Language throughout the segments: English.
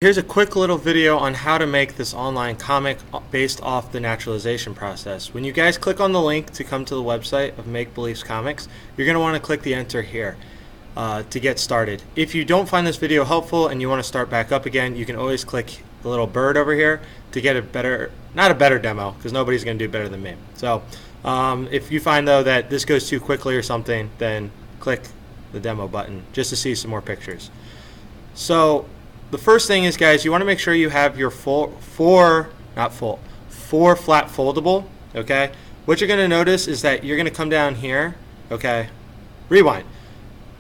Here's a quick little video on how to make this online comic based off the naturalization process. When you guys click on the link to come to the website of Make Beliefs Comics, you're going to want to click the enter here to get started. If you don't find this video helpful and you want to start back up again, you can always click the little bird over here to get a better, not a better demo, because nobody's going to do better than me. So if you find though that this goes too quickly or something, then click the demo button just to see some more pictures. So the first thing is, guys, you want to make sure you have your four flat foldable, okay? What you're going to notice is that you're going to come down here, okay? Rewind.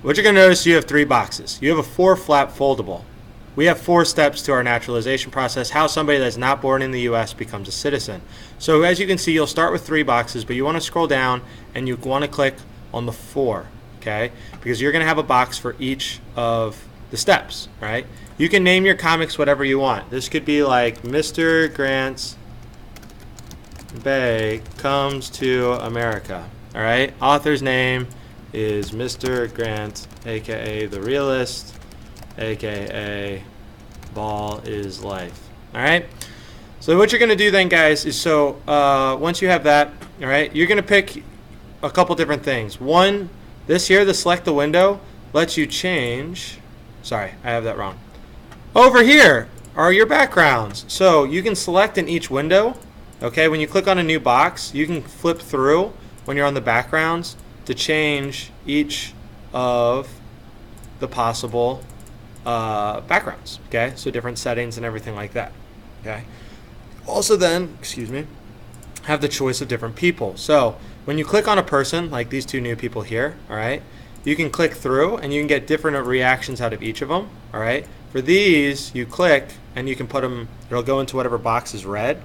What you're going to notice, you have 3 boxes. You have a 4 flat foldable. We have 4 steps to our naturalization process, how somebody that's not born in the U.S. becomes a citizen. So as you can see, you'll start with 3 boxes, but you want to scroll down and you want to click on the 4, okay? Because you're going to have a box for each of the steps, right? You can name your comics whatever you want. This could be like Mr. Grant Bay Comes to America. All right. Author's name is Mr. Grant, aka The Realist, aka Ball is Life. All right. So what you're going to do then, guys, is once you have that, all right, you're going to pick a couple different things. One, this here, the select the window, lets you change. Sorry, I have that wrong. Over here are your backgrounds. So you can select in each window, okay? When you click on a new box, you can flip through when you're on the backgrounds to change each of the possible backgrounds, okay? So different settings and everything like that, okay? Also then, have the choice of different people. So when you click on a person, like these 2 new people here, all right? You can click through and you can get different reactions out of each of them, all right? For these, you click and you can put them, it'll go into whatever box is red.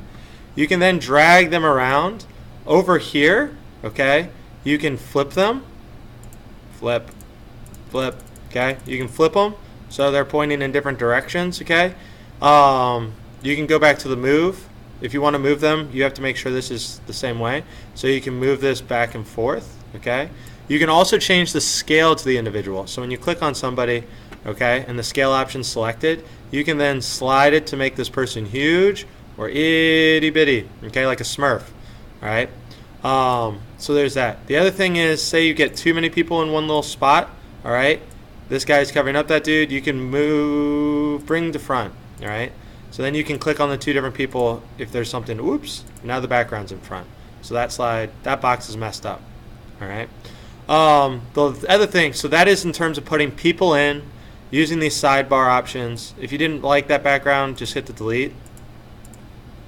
You can then drag them around. Over here, okay, you can flip them. Flip, okay? You can flip them so they're pointing in different directions, okay? You can go back to the move. If you want to move them, you have to make sure this is the same way. So you can move this back and forth, okay? You can also change the scale to the individual. So when you click on somebody, okay, and the scale option selected, you can then slide it to make this person huge or itty bitty, okay, like a Smurf, all right? So there's that. The other thing is, say you get too many people in one little spot, all right? This guy's covering up that dude. You can bring to front, all right? So then you can click on the 2 different people if there's something, oops, now the background's in front. So that box is messed up, all right? The other thing, so that is in terms of putting people in, using these sidebar options. If you didn't like that background, just hit the delete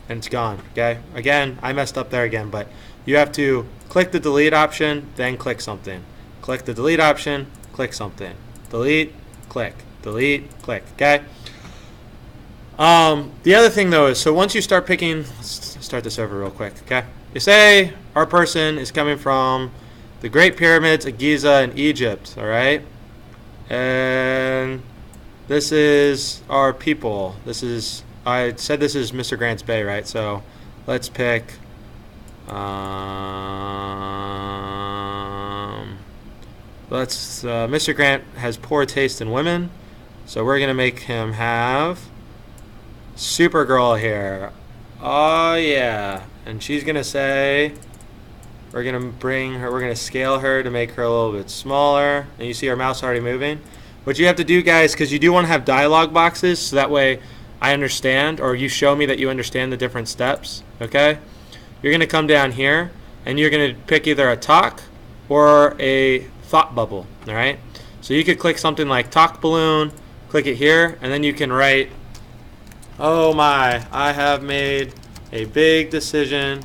and it's gone, okay? Again, I messed up there again, but you have to click the delete option, then click something. Click the delete option, click something. Delete, click, okay? The other thing though is, so once you start picking, let's start this over real quick, okay? You say our person is coming from the Great Pyramids of Giza in Egypt, all right? And this is our people. I said this is Mr. Grant's Bay, right? So let's pick, Mr. Grant has poor taste in women, so we're going to make him have Supergirl here. Oh, yeah. And she's going to say, we're going to scale her to make her a little bit smaller. And you see our mouse already moving. What you have to do, guys, because you do want to have dialogue boxes, so that way I understand, or you show me that you understand the different steps, okay? You're going to come down here, and you're going to pick either a talk or a thought bubble, all right? So you could click something like talk balloon, click it here, and then you can write, oh my, I have made a big decision.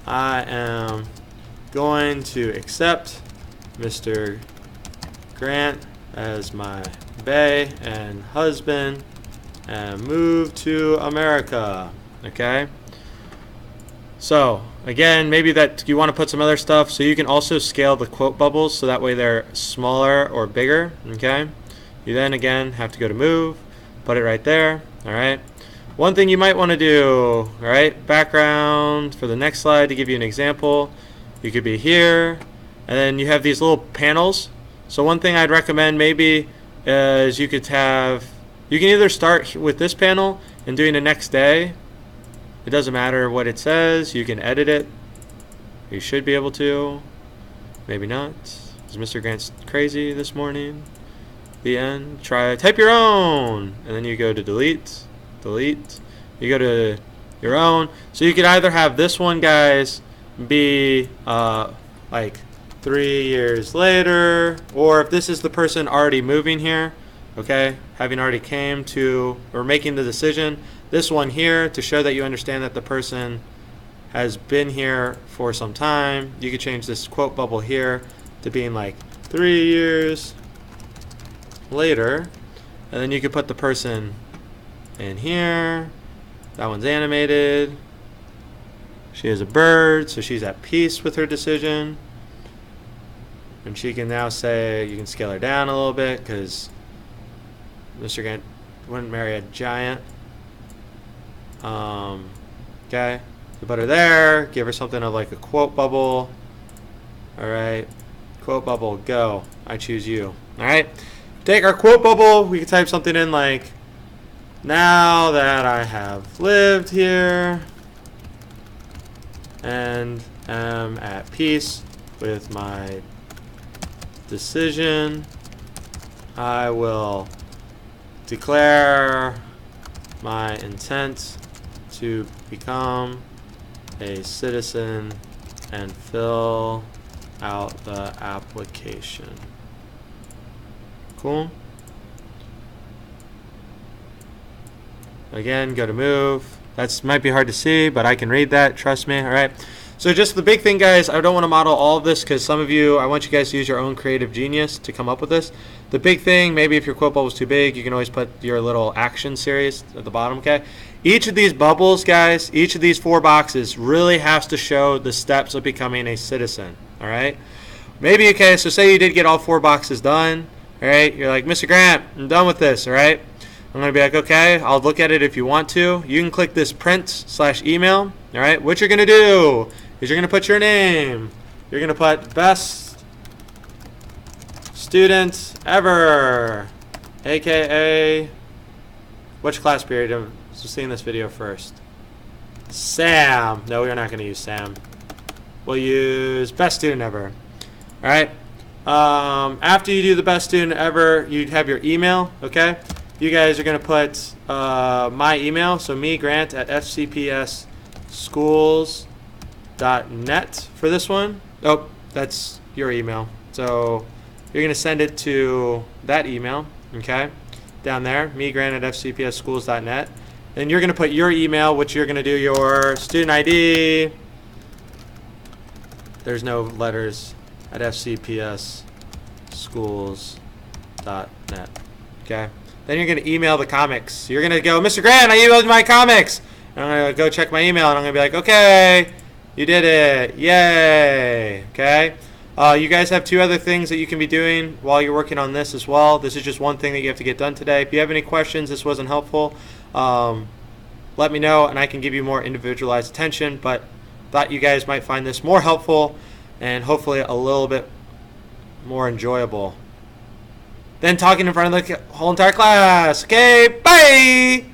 I am going to accept Mr. Grant as my bae and husband and move to America, okay? So again, maybe that you want to put some other stuff, so you can also scale the quote bubbles so that way they're smaller or bigger, okay? You then again have to go to move, put it right there, all right? One thing you might want to do, all right, background for the next slide to give you an example, you could be here, and then you have these little panels. So one thing I'd recommend maybe is you could have You can either start with this panel and doing the next day. It doesn't matter what it says. You can edit it. You should be able to. Maybe not. Is Mr. Grant's crazy this morning? The end. Type your own. And then you go to delete. Delete. You go to your own. So you could either have this one, guys, be like 3 years later, or if this is the person already moving here, okay, having already came to or making the decision, this one here to show that you understand that the person has been here for some time. You could change this quote bubble here to being like 3 years later, and then you could put the person in here. That one's animated. She is a bird, so she's at peace with her decision. And she can now say, you can scale her down a little bit because Mr. Grant wouldn't marry a giant. Okay, so put her there. Give her something of like a quote bubble. All right, quote bubble, go. I choose you. All right, take our quote bubble. We can type something in like, now that I have lived here and am at peace with my decision, I will declare my intent to become a citizen and fill out the application. Cool. Again, go to move. That's might be hard to see, but I can read that. Trust me. All right. So just the big thing, guys, I don't want to model all of this because some of you, I want you guys to use your own creative genius to come up with this. The big thing, maybe if your quote bubble is too big, you can always put your little action series at the bottom, okay? Each of these bubbles, guys, each of these 4 boxes really has to show the steps of becoming a citizen, all right? Maybe, okay, so say you did get all 4 boxes done, all right? You're like, Mr. Grant, I'm done with this, all right? I'm going to be like, okay, I'll look at it if you want to. You can click this print/email, all right? What you're going to do is you're going to put your name. You're going to put best student ever, a.k.a. which class period? I'm seeing this video first. Sam. No, we're not going to use Sam. We'll use best student ever. All right. After you do the best student ever, you have your email, okay? You guys are going to put my email, so me, Grant, at fcpsschools.net for this one. Oh, that's your email. So you're going to send it to that email, okay, down there, me, Grant, at fcpsschools.net. And you're going to put your email, which you're going to do your student ID. There's no letters, at fcpsschools.net, okay? Then you're going to email the comics. You're going to go, Mr. Grant, I emailed my comics. And I'm going to go check my email, and I'm going to be like, okay, you did it. Yay. Okay. You guys have 2 other things that you can be doing while you're working on this as well. This is just one thing that you have to get done today. If you have any questions, this wasn't helpful, let me know, and I can give you more individualized attention. But thought you guys might find this more helpful and hopefully a little bit more enjoyable than talking in front of the whole entire class. Okay, bye!